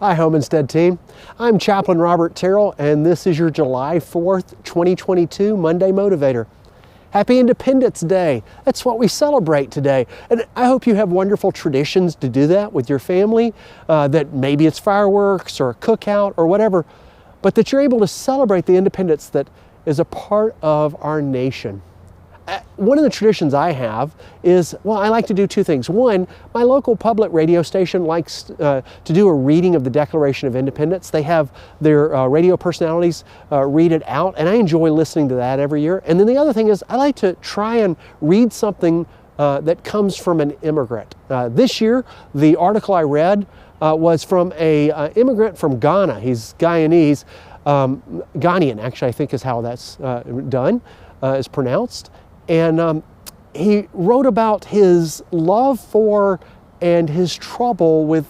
Hi, Homestead team. I'm Chaplain Robert Terrell, and this is your July 4th, 2022 Monday Motivator. Happy Independence Day. That's what we celebrate today. And I hope you have wonderful traditions to do that with your family, that maybe it's fireworks or a cookout or whatever, but that you're able to celebrate the independence that is a part of our nation. One of the traditions I have is, well, I like to do two things. One, my local public radio station likes to do a reading of the Declaration of Independence. They have their radio personalities read it out, and I enjoy listening to that every year. And then the other thing is, I like to try and read something that comes from an immigrant. This year, the article I read was from an immigrant from Ghana. He's Guyanese, Ghanaian, actually, I think is how that's done, is pronounced. And he wrote about his love for and his trouble with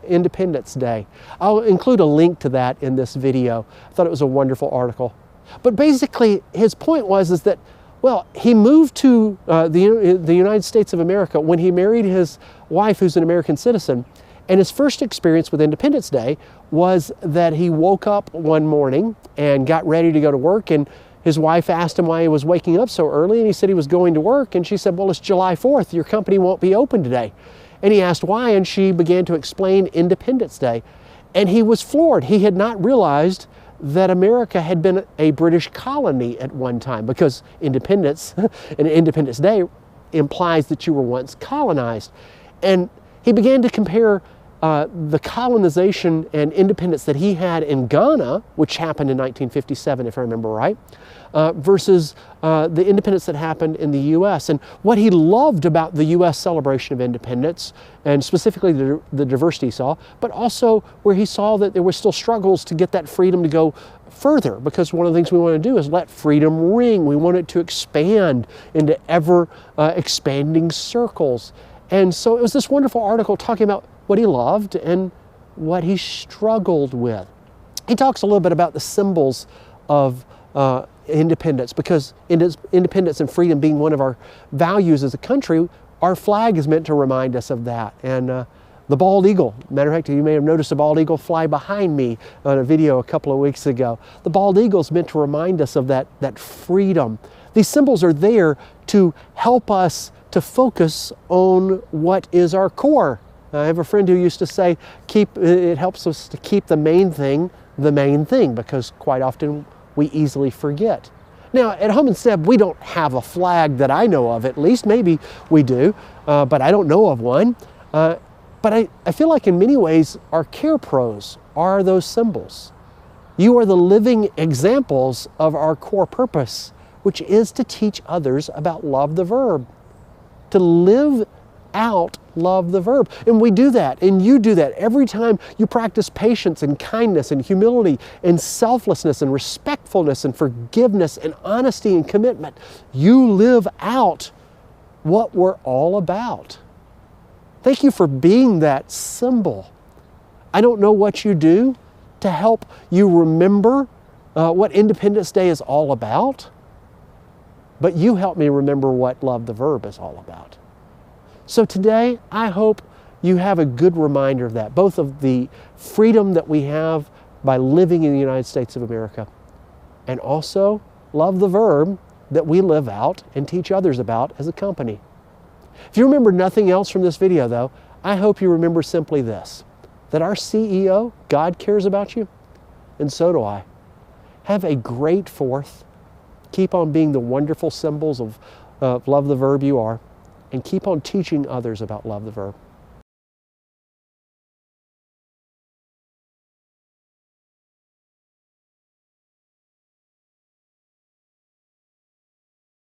Independence Day. I'll include a link to that in this video. I thought it was a wonderful article. But basically, his point was that, well, he moved to the United States of America when he married his wife, who's an American citizen. And his first experience with Independence Day was that he woke up one morning and got ready to go to work, and his wife asked him why he was waking up so early, and he said he was going to work, and she said, well, it's July 4th, your company won't be open today. And he asked why, and she began to explain Independence Day. And he was floored. He had not realized that America had been a British colony at one time, because independence and Independence Day implies that you were once colonized. And he began to compare the colonization and independence that he had in Ghana, which happened in 1957, if I remember right, versus the independence that happened in the U.S. And what he loved about the U.S. celebration of independence, and specifically the diversity he saw, but also where he saw that there were still struggles to get that freedom to go further, because one of the things we want to do is let freedom ring. We want it to expand into ever expanding circles. And so it was this wonderful article talking about what he loved and what he struggled with. He talks a little bit about the symbols of independence, because independence and freedom being one of our values as a country, our flag is meant to remind us of that. And the bald eagle, matter of fact, you may have noticed a bald eagle fly behind me on a video a couple of weeks ago. The bald eagle is meant to remind us of that freedom. These symbols are there to help us to focus on what is our core. I have a friend who used to say, it helps us to keep the main thing, because quite often we easily forget. Now, at Homestead, we don't have a flag that I know of, at least. Maybe we do, but I don't know of one. But I feel like in many ways, our care pros are those symbols. You are the living examples of our core purpose, which is to teach others about love the verb. To live out love the verb. And we do that, and you do that every time you practice patience and kindness and humility and selflessness and respectfulness and forgiveness and honesty and commitment. You live out what we're all about. Thank you for being that symbol. I don't know what you do to help you remember what Independence Day is all about, but you help me remember what love the verb is all about. So today, I hope you have a good reminder of that, both of the freedom that we have by living in the United States of America, and also love the verb that we live out and teach others about as a company. If you remember nothing else from this video, though, I hope you remember simply this, that our CEO, God, cares about you, and so do I. Have a great 4th. Keep on being the wonderful symbols of love the verb you are, and keep on teaching others about love the verb.